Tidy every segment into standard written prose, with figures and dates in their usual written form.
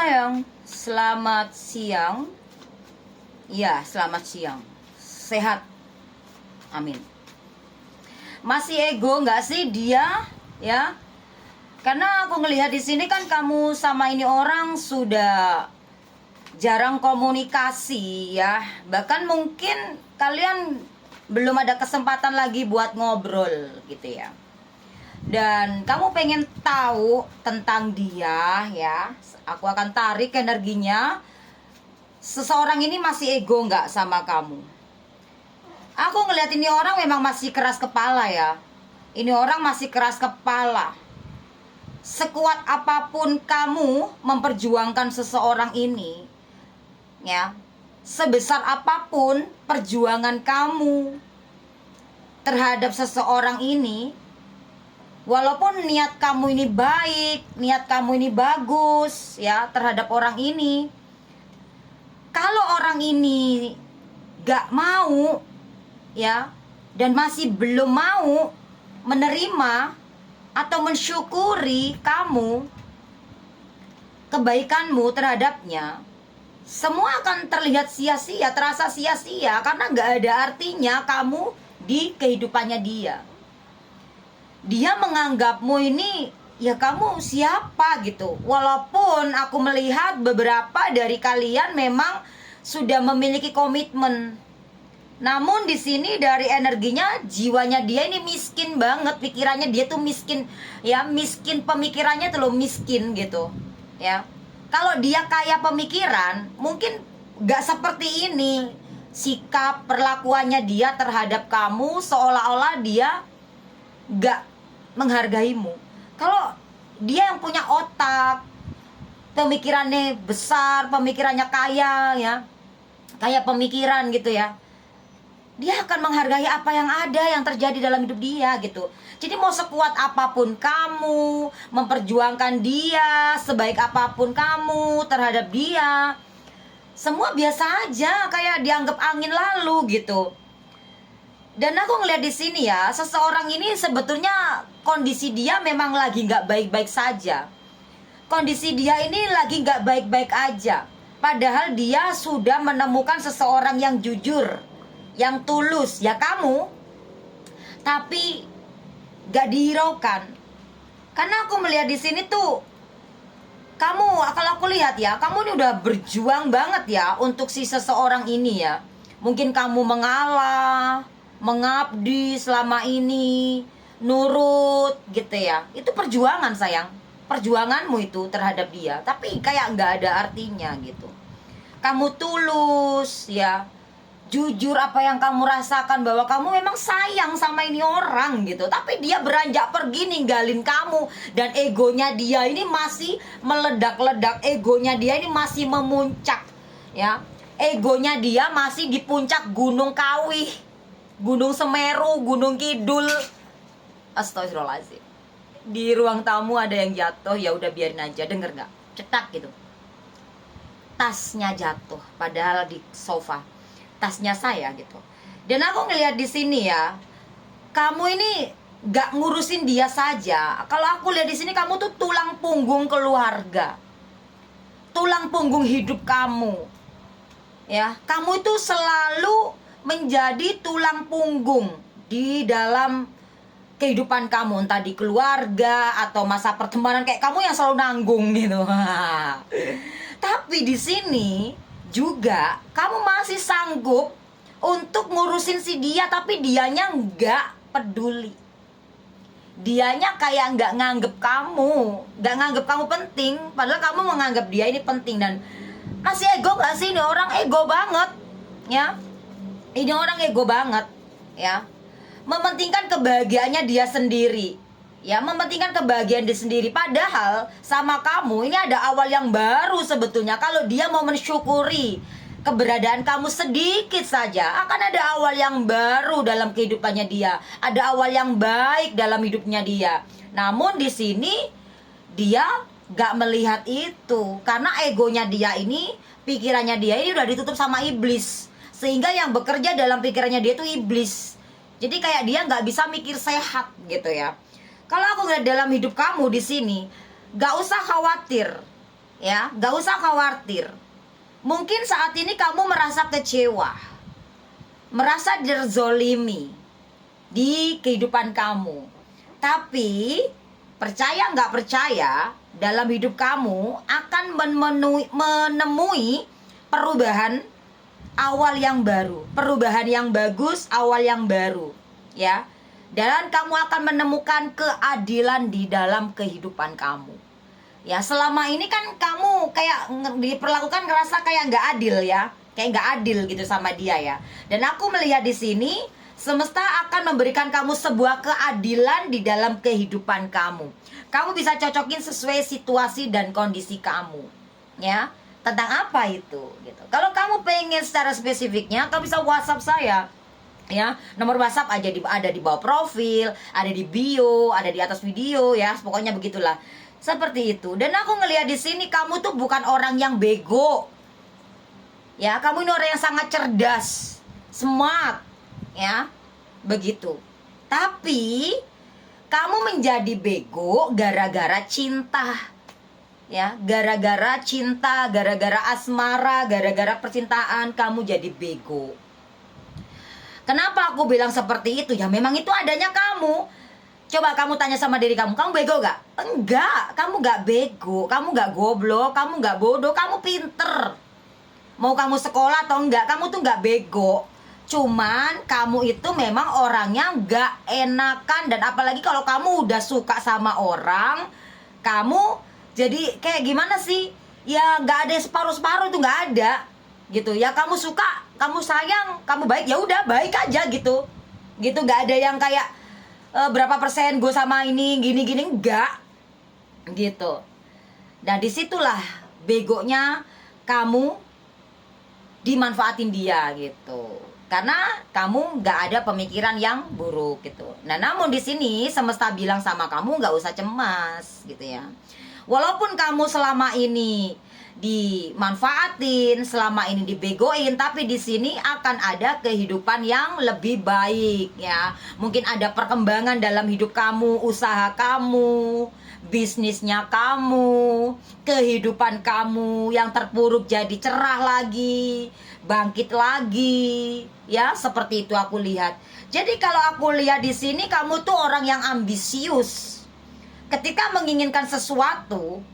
sayang, selamat siang. Ya, selamat siang. Sehat. Amin. Masih ego nggak sih dia? Ya. Karena aku ngelihat di sini kan kamu sama ini orang sudah jarang komunikasi ya. Bahkan mungkin kalian belum ada kesempatan lagi buat ngobrol gitu ya. Dan kamu pengen tahu tentang dia ya. Aku akan tarik energinya. Seseorang ini masih ego nggak sama kamu? Aku ngelihat ini orang memang masih keras kepala ya. Ini orang masih keras kepala. Sekuat apapun kamu memperjuangkan seseorang ini, ya, sebesar apapun perjuangan kamu terhadap seseorang ini, walaupun niat kamu ini baik, niat kamu ini bagus ya terhadap orang ini, kalau orang ini gak mau ya, dan masih belum mau menerima atau mensyukuri kamu, kebaikanmu terhadapnya, semua akan terlihat sia-sia, terasa sia-sia, karena gak ada artinya kamu di kehidupannya dia. Dia menganggapmu ini, ya kamu siapa gitu. Walaupun aku melihat beberapa dari kalian memang sudah memiliki komitmen, namun di sini dari energinya, jiwanya dia ini miskin banget, pikirannya dia tuh miskin, ya miskin pemikirannya tuh loh, miskin gitu, ya. Kalau dia kaya pemikiran, mungkin gak seperti ini sikap perlakuannya dia terhadap kamu, seolah-olah dia gak menghargaimu. Kalau dia yang punya otak, pemikirannya besar, pemikirannya kaya ya, kaya pemikiran gitu ya, dia akan menghargai apa yang ada, yang terjadi dalam hidup dia gitu. Jadi mau sekuat apapun kamu memperjuangkan dia, sebaik apapun kamu terhadap dia, semua biasa aja, kayak dianggap angin lalu gitu. Dan aku ngeliat di sini ya, seseorang ini sebetulnya kondisi dia memang lagi nggak baik-baik saja. Kondisi dia ini lagi nggak baik-baik aja. Padahal dia sudah menemukan seseorang yang jujur, yang tulus, ya kamu. Tapi gak dihiraukan. Karena aku melihat di sini tuh, kamu, kalau aku lihat ya, kamu ini udah berjuang banget ya untuk si seseorang ini ya. Mungkin kamu mengalah, mengabdi selama ini, nurut gitu ya. Itu perjuangan sayang, perjuanganmu itu terhadap dia. Tapi kayak gak ada artinya gitu. Kamu tulus ya, jujur apa yang kamu rasakan, bahwa kamu memang sayang sama ini orang gitu. Tapi dia beranjak pergi ninggalin kamu, dan egonya dia ini masih meledak-ledak, egonya dia ini masih memuncak ya. Egonya dia masih di puncak Gunung Kawih, Gunung Semeru, Gunung Kidul. Astagfirullahaladzim. Di ruang tamu ada yang jatuh, ya udah biarin aja, denger nggak? Cetak gitu. Tasnya jatuh padahal di sofa. Tasnya saya gitu. Dan aku ngelihat di sini ya, kamu ini gak ngurusin dia saja. Kalau aku lihat di sini, kamu tuh tulang punggung keluarga, tulang punggung hidup kamu. Ya, kamu itu selalu menjadi tulang punggung di dalam kehidupan kamu, entah di keluarga atau masa pertemanan, kayak kamu yang selalu nanggung gitu. Tapi di sini juga kamu masih sanggup untuk ngurusin si dia, tapi dianya nggak peduli. Dianya kayak nggak nganggep kamu penting, padahal kamu menganggap dia ini penting. Dan masih ego nggak sih ini orang? Ego banget ya. Ini orang ego banget ya. Mementingkan kebahagiaannya dia sendiri ya, mementingkan kebahagiaan dia sendiri. Padahal sama kamu ini ada awal yang baru sebetulnya. Kalau dia mau mensyukuri keberadaan kamu sedikit saja, akan ada awal yang baru dalam kehidupannya dia. Ada awal yang baik dalam hidupnya dia. Namun di sini dia gak melihat itu, karena egonya dia ini, pikirannya dia ini udah ditutup sama iblis. Sehingga yang bekerja dalam pikirannya dia itu iblis. Jadi kayak dia gak bisa mikir sehat gitu ya. Kalau aku ngeliat dalam hidup kamu di sini, gak usah khawatir Ya, gak usah khawatir. Mungkin saat ini kamu merasa kecewa, merasa terzolimi di kehidupan kamu. Tapi percaya nggak percaya, dalam hidup kamu akan menemui perubahan awal yang baru, perubahan yang bagus, awal yang baru, ya. Dan kamu akan menemukan keadilan di dalam kehidupan kamu. Ya, selama ini kan kamu kayak diperlakukan ngerasa kayak nggak adil ya, kayak nggak adil gitu sama dia ya. Dan aku melihat di sini semesta akan memberikan kamu sebuah keadilan di dalam kehidupan kamu. Kamu bisa cocokin sesuai situasi dan kondisi kamu, ya. Tentang apa itu gitu. Kalau kamu pengen secara spesifiknya, kamu bisa WhatsApp saya. Ya, nomor WhatsApp ada di bawah profil, ada di bio, ada di atas video ya. Pokoknya begitulah. Seperti itu. Dan aku ngelihat di sini kamu tuh bukan orang yang bego. Ya, kamu ini orang yang sangat cerdas, smart, ya. Begitu. Tapi kamu menjadi bego gara-gara cinta. Ya, gara-gara cinta, gara-gara asmara, gara-gara percintaan kamu jadi bego. Kenapa aku bilang seperti itu? Ya memang itu adanya kamu. Coba kamu tanya sama diri kamu bego gak? Enggak, kamu gak bego, kamu gak goblok, kamu gak bodoh, kamu pinter. Mau kamu sekolah atau enggak, kamu tuh gak bego. Cuman kamu itu memang orangnya gak enakan. Dan apalagi kalau kamu udah suka sama orang, kamu jadi kayak gimana sih? Ya gak ada separuh-separuh, itu gak ada gitu ya. Kamu suka, kamu sayang, kamu baik, ya udah baik aja gitu. Gitu, gak ada yang kayak berapa persen gue sama ini gini-gini, enggak gitu. Dan disitulah begonya kamu dimanfaatin dia gitu, karena kamu nggak ada pemikiran yang buruk gitu. Nah, namun di sini semesta bilang sama kamu nggak usah cemas gitu ya. Walaupun kamu selama ini dimanfaatin, selama ini dibegoin, tapi di sini akan ada kehidupan yang lebih baik ya. Mungkin ada perkembangan dalam hidup kamu, usaha kamu, bisnisnya kamu, kehidupan kamu yang terpuruk jadi cerah lagi, bangkit lagi, ya seperti itu aku lihat. Jadi kalau aku lihat di sini kamu tuh orang yang ambisius. Ketika menginginkan sesuatu,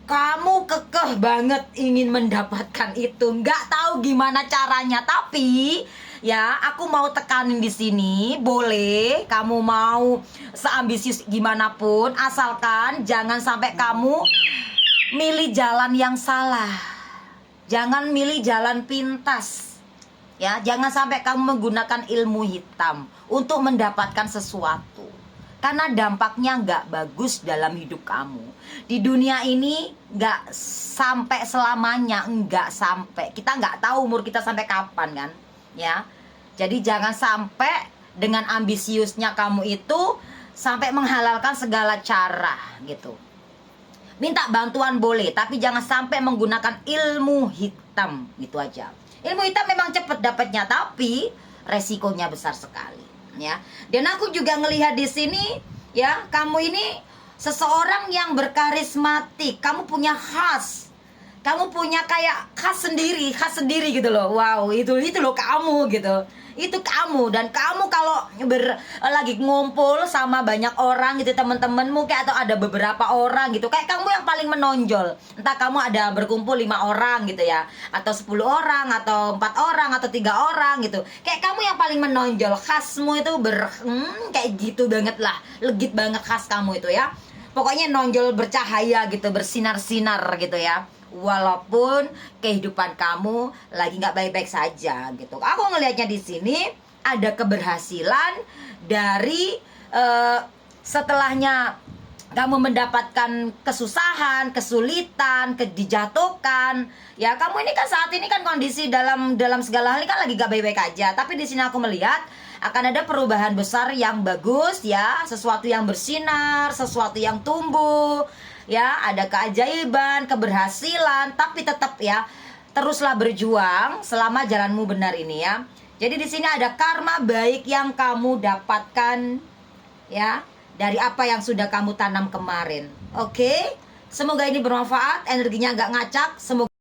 kamu kekeh banget ingin mendapatkan itu. Nggak tahu gimana caranya, tapi ya aku mau tekanin di sini, boleh kamu mau seambisius gimana pun, asalkan jangan sampai kamu milih jalan yang salah. Jangan milih jalan pintas. Ya, jangan sampai kamu menggunakan ilmu hitam untuk mendapatkan sesuatu. Karena dampaknya nggak bagus dalam hidup kamu. Di dunia ini nggak sampai selamanya, nggak sampai. Kita nggak tahu umur kita sampai kapan kan, ya. Jadi jangan sampai dengan ambisiusnya kamu itu sampai menghalalkan segala cara gitu. Minta bantuan boleh, tapi jangan sampai menggunakan ilmu hitam, gitu aja. Ilmu hitam memang cepat dapatnya, tapi resikonya besar sekali. Ya, dan aku juga ngelihat di sini ya, kamu ini seseorang yang berkarismatik, kamu punya khas, kamu punya kayak khas sendiri gitu loh. Wow, itu loh kamu gitu, itu kamu. Dan kamu kalau lagi ngumpul sama banyak orang gitu, temen-temenmu kayak, atau ada beberapa orang gitu, kayak kamu yang paling menonjol. Entah kamu ada berkumpul 5 orang gitu ya, atau 10 orang, atau 4 orang, atau 3 orang gitu, kayak kamu yang paling menonjol. Khasmu itu kayak gitu banget lah, legit banget khas kamu itu ya. Pokoknya nonjol, bercahaya gitu, bersinar-sinar gitu ya. Walaupun kehidupan kamu lagi nggak baik-baik saja gitu. Aku ngelihatnya di sini ada keberhasilan dari setelahnya kamu mendapatkan kesusahan, kesulitan, dijatuhkan. Ya, kamu ini kan saat ini kan kondisi dalam segala hal ini kan lagi gak baik-baik aja. Tapi di sini aku melihat akan ada perubahan besar yang bagus ya, sesuatu yang bersinar, sesuatu yang tumbuh. Ya, ada keajaiban, keberhasilan, tapi tetap ya, teruslah berjuang selama jalanmu benar ini ya. Jadi di sini ada karma baik yang kamu dapatkan ya, dari apa yang sudah kamu tanam kemarin. Oke? Semoga ini bermanfaat, energinya nggak ngacak. Semoga